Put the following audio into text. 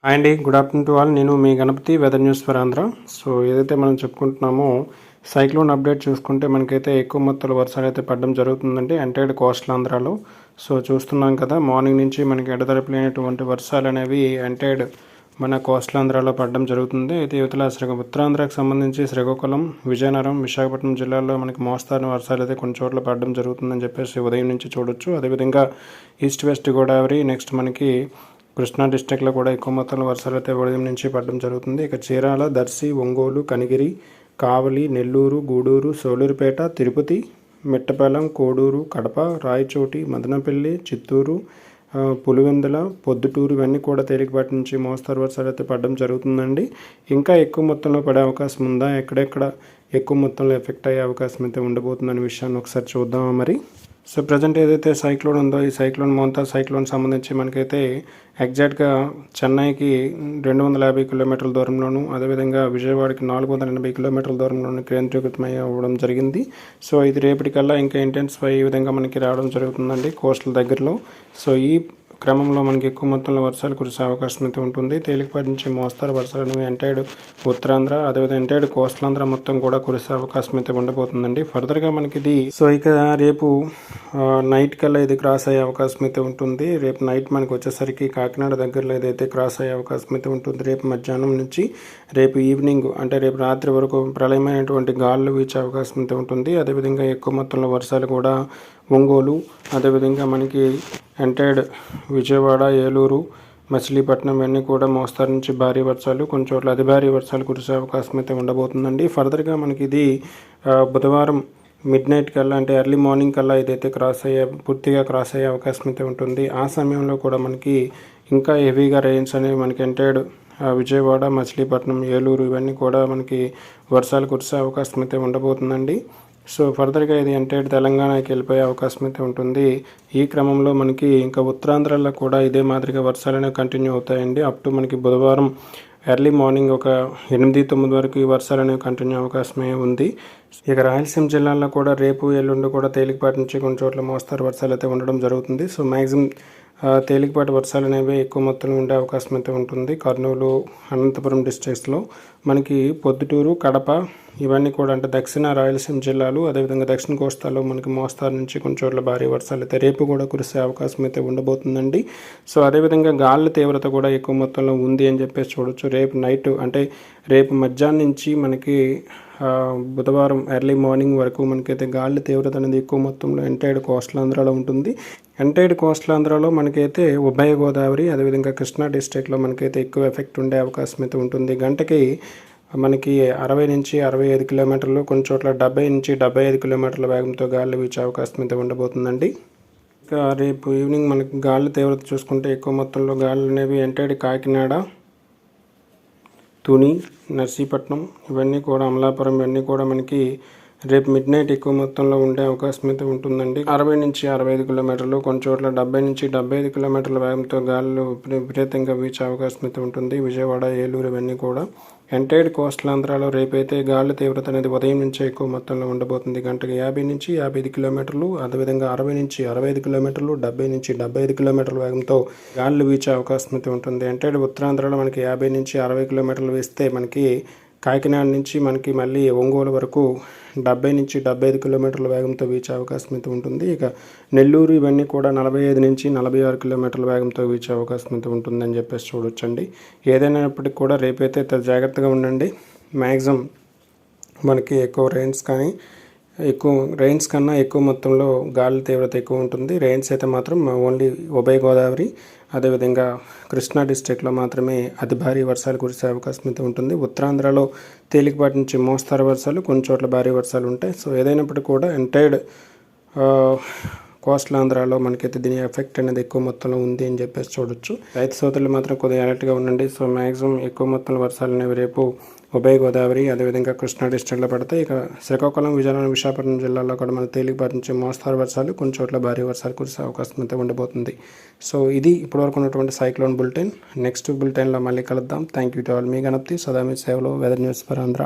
Hi అండి, good afternoon to all. నేను మీ Ganapathi, weather news for Andhra. So ఏదైతే మనం చెప్పుకుంటున్నామో సైక్లోన్ అప్డేట్ చూసుకుంటే మనకైతే ఎక్కువ మొత్తంలో వర్షాలు అయితే పడడం జరుగుతుందండి ఎంటైర్ కోస్టల్ ఆంధ్రాలో. సో చూస్తున్నాం కదా, మార్నింగ్ నుంచి మనకి ఎడతెరపలేనటువంటి వర్షాలు అనేవి ఎంటైర్ మన కోస్టల్ ఆంధ్రాలో పడడం జరుగుతుంది. అయితే యువతల ఉత్తరాంధ్రకు సంబంధించి శ్రీకాకుళం, విజయనగరం, విశాఖపట్నం జిల్లాల్లో మనకి మోస్తారు వర్షాలు అయితే కొన్ని చోట్ల పడడం జరుగుతుందని చెప్పేసి ఉదయం నుంచి చూడొచ్చు. అదేవిధంగా ఈస్ట్ వెస్ట్ గోదావరి, నెక్స్ట్ మనకి కృష్ణా డిస్ట్రిక్ట్లో కూడా ఎక్కువ మొత్తంలో వర్షాలు అయితే ఉదయం నుంచి పడడం జరుగుతుంది. ఇక చీరాల, దర్శి, ఒంగోలు, కనిగిరి, కావలి, నెల్లూరు, గూడూరు, సోలూరుపేట, తిరుపతి, మిట్టపాలెం, కోడూరు, కడప, రాయచోటి, మదనపల్లి, చిత్తూరు, పులివెందుల, పొద్దుటూరు ఇవన్నీ కూడా తేలికపాటి నుంచి మోస్తరు వర్షాలు అయితే పడడం జరుగుతుందండి. ఇంకా ఎక్కువ మొత్తంలో పడే అవకాశం ఉందా, ఎక్కడెక్కడ ఎక్కువ మొత్తంలో ఎఫెక్ట్ అయ్యే అవకాశం అయితే ఉండబోతుందనే విషయాన్ని ఒకసారి చూద్దామా మరి. సో ప్రజెంట్ ఏదైతే సైక్లోన్ ఉందో ఈ సైక్లోన్ మోంతా సైక్లోన్ సంబంధించి మనకైతే ఎగ్జాక్ట్గా చెన్నైకి 250 కిలోమీటర్ల దూరంలోను, అదేవిధంగా విజయవాడకి 480 కిలోమీటర్ల దూరంలోను కేంద్రీకృతమై అవ్వడం జరిగింది. సో ఇది రేపటికల్లా ఇంకా ఇంటెన్సిఫై ఈ విధంగా మనకి రావడం జరుగుతుందండి కోస్టల్ దగ్గరలో. సో ఈ క్రమంలో మనకి ఎక్కువ మొత్తంలో వర్షాలు కురిసే అవకాశం అయితే ఉంటుంది. తేలికపాటి నుంచి మోస్తారు వర్షాలు అనేవి ఎంటైర్ ఉత్తరాంధ్ర, అదేవిధంగా ఎంటైర్ కోస్టల్ ఆంధ్ర మొత్తం కూడా కురిసే అవకాశం అయితే ఉండబోతుందండి. ఫర్దర్గా మనకి ఇది ఇక రేపు నైట్ కల్లా ఇది క్రాస్ అయ్యే అవకాశం అయితే ఉంటుంది. రేపు నైట్ మనకి వచ్చేసరికి కాకినాడ దగ్గరలో ఏదైతే క్రాస్ అయ్యే అవకాశం అయితే ఉంటుంది. రేపు మధ్యాహ్నం నుంచి రేపు ఈవినింగ్ అంటే రేపు రాత్రి వరకు ప్రళయమైనటువంటి గాలులు వీచే అవకాశం అయితే ఉంటుంది. అదేవిధంగా ఎక్కువ మొత్తంలో వర్షాలు కూడా ఒంగోలు, అదేవిధంగా మనకి ఎంటైర్డ్ విజయవాడ, ఏలూరు, మచిలీపట్నం ఇవన్నీ కూడా మోస్తారు నుంచి భారీ వర్షాలు, కొన్ని చోట్ల అతి భారీ వర్షాలు కురిసే అవకాశం అయితే ఉండబోతుందండి. ఫర్దర్గా మనకి ఇది బుధవారం మిడ్ నైట్ కల్లా అంటే ఎర్లీ మార్నింగ్ కల్లా ఇదైతే పూర్తిగా క్రాస్ అయ్యే అవకాశం అయితే ఉంటుంది. ఆ సమయంలో కూడా మనకి ఇంకా హెవీగా రెయిన్స్ అనేవి మనకి ఎంటైర్డ్ విజయవాడ, మచిలీపట్నం, ఏలూరు ఇవన్నీ కూడా మనకి వర్షాలు కురిసే అవకాశం అయితే ఉండబోతుందండి. సో ఫర్దర్గా ఇది ఎంటైర్ తెలంగాణకి వెళ్ళిపోయే అవకాశం అయితే ఉంటుంది. ఈ క్రమంలో మనకి ఇంకా ఉత్తరాంధ్రలో కూడా ఇదే మాదిరిగా వర్షాలు అనేవి కంటిన్యూ అవుతాయండి. అప్ టు మనకి బుధవారం ఎర్లీ మార్నింగ్ ఒక 8-9 వరకు ఈ వర్షాలు అనేవి కంటిన్యూ అవకాశమే ఉంది. ఇక రాయలసీమ జిల్లాల్లో కూడా రేపు ఎల్లుండి కూడా తేలికపాటి నుంచి కొన్ని చోట్ల మోస్తారు వర్షాలు అయితే ఉండడం జరుగుతుంది. సో మ్యాక్సిమం తేలికపాటి వర్షాలు అనేవి ఎక్కువ మొత్తంలో ఉండే అవకాశం అయితే ఉంటుంది. కర్నూలు, అనంతపురం డిస్ట్రిక్ట్స్లో మనకి పొద్దుటూరు, కడప ఇవన్నీ కూడా అంటే దక్షిణ రాయలసీమ జిల్లాలు, అదేవిధంగా దక్షిణ కోస్తాలో మనకి మోస్తారు నుంచి కొన్ని చోట్ల భారీ వర్షాలు అయితే రేపు కూడా కురిసే అవకాశం అయితే ఉండబోతుందండి. సో అదేవిధంగా గాలుల తీవ్రత కూడా ఎక్కువ మొత్తంలో ఉంది అని చెప్పేసి చూడొచ్చు. రేపు నైట్ అంటే రేపు మధ్యాహ్నం నుంచి మనకి బుధవారం ఎర్లీ మార్నింగ్ వరకు మనకైతే గాలి తీవ్రత అనేది ఎక్కువ మొత్తంలో ఎంటైర్డ్ కోస్టల్ ఆంధ్రాలో ఉంటుంది. ఎంటైర్డ్ కోస్టల్ ఆంధ్రాలో మనకైతే ఉభయ గోదావరి, అదేవిధంగా కృష్ణా డిస్ట్రిక్ట్లో మనకైతే ఎక్కువ ఎఫెక్ట్ ఉండే అవకాశం అయితే ఉంటుంది. గంటకి మనకి 60-65 కిలోమీటర్లు, కొన్ని చోట్ల 70-75 కిలోమీటర్ల వేగంతో గాలి వీచే అవకాశం అయితే ఉండబోతుందండి. ఇంకా రేపు ఈవినింగ్ మనకి గాలి తీవ్రత చూసుకుంటే ఎక్కువ మొత్తంలో గాలు అనేవి ఎంటైర్డ్ కాకినాడ, తుని, నర్సీపట్నం ఇవన్నీ కూడా అమలాపురం ఇవన్నీ కూడా మనకి రేపు మిడ్ నైట్ ఎక్కువ మొత్తంలో ఉండే అవకాశం అయితే ఉంటుందండి. 60-65 కిలోమీటర్లు, కొన్ని చోట్ల 70-75 కిలోమీటర్ల వేగంతో గాలులు విపరీతంగా వీచే అవకాశం అయితే ఉంటుంది. విజయవాడ, ఏలూరు ఇవన్నీ కూడా ఎంటైర్డ్ కోస్టల్ ఆంధ్రాలో రేపైతే గాలి తీవ్రత అనేది ఉదయం నుంచే ఎక్కువ మొత్తంలో ఉండబోతుంది. గంటకి 50-55 కిలోమీటర్లు, అదేవిధంగా 60-65 కిలోమీటర్లు, 70-75 కిలోమీటర్ల వేగంతో గాలులు వీచే అవకాశం అయితే ఉంటుంది. ఎంటైర్డ్ ఉత్తరాంధ్రలో మనకి 50-60 కిలోమీటర్లు వేస్తే మనకి కాకినాడ నుంచి మనకి మళ్ళీ ఒంగోలు వరకు 70-75 కిలోమీటర్ల వేగంతో వీచే అవకాశం అయితే ఉంటుంది. ఇక నెల్లూరు ఇవన్నీ కూడా 45-46 కిలోమీటర్ల వేగంతో వీచే అవకాశం అయితే ఉంటుందని చెప్పేసి చూడొచ్చండి. ఏదైనప్పటికీ కూడా రేపైతే జాగ్రత్తగా ఉండండి. మ్యాక్సిమం మనకి ఎక్కువ రెయిన్స్ కన్నా ఎక్కువ మొత్తంలో గాలి తీవ్రత ఎక్కువ ఉంటుంది. రెయిన్స్ అయితే మాత్రం ఓన్లీ ఉభయ గోదావరి, అదేవిధంగా కృష్ణా డిస్ట్రిక్ట్లో మాత్రమే అతి భారీ వర్షాలు కురిసే అవకాశం అయితే ఉంటుంది. ఉత్తరాంధ్రలో తేలికపాటి నుంచి మోస్తారు వర్షాలు, కొన్ని చోట్ల భారీ వర్షాలు ఉంటాయి. సో ఏదైనప్పటికీ కూడా ఎంటైర్డ్ కోస్టల్ ఆంధ్రాలో మనకైతే దీని ఎఫెక్ట్ అనేది ఎక్కువ మొత్తంలో ఉంది అని చెప్పేసి చూడొచ్చు. రైతు సోదరులు మాత్రం కొద్దిగా అలర్ట్గా ఉండండి. సో మ్యాక్సిమం ఎక్కువ మొత్తంలో వర్షాలు అనేవి రేపు ఉభయ గోదావరి, అదేవిధంగా కృష్ణా డిస్ట్రిక్ట్లో పడతాయి. ఇక శ్రీకాకుళం, విజయనగరం, విశాఖపట్నం జిల్లాలో కూడా మన తేలికపాటి నుంచి మోస్తారు వర్షాలు, కొన్ని చోట్ల భారీ వర్షాలు కురిసే అవకాశం అయితే ఉండబోతుంది. సో ఇది ఇప్పటివరకు ఉన్నటువంటి సైక్లోన్ బులెటిన్. నెక్స్ట్ బులెటిన్లో మళ్ళీ కలుద్దాం. Thank you to all. మీ గణపతి, సదా మీ సేవలో, వెదర్ న్యూస్ ఫర్ ఆంధ్ర.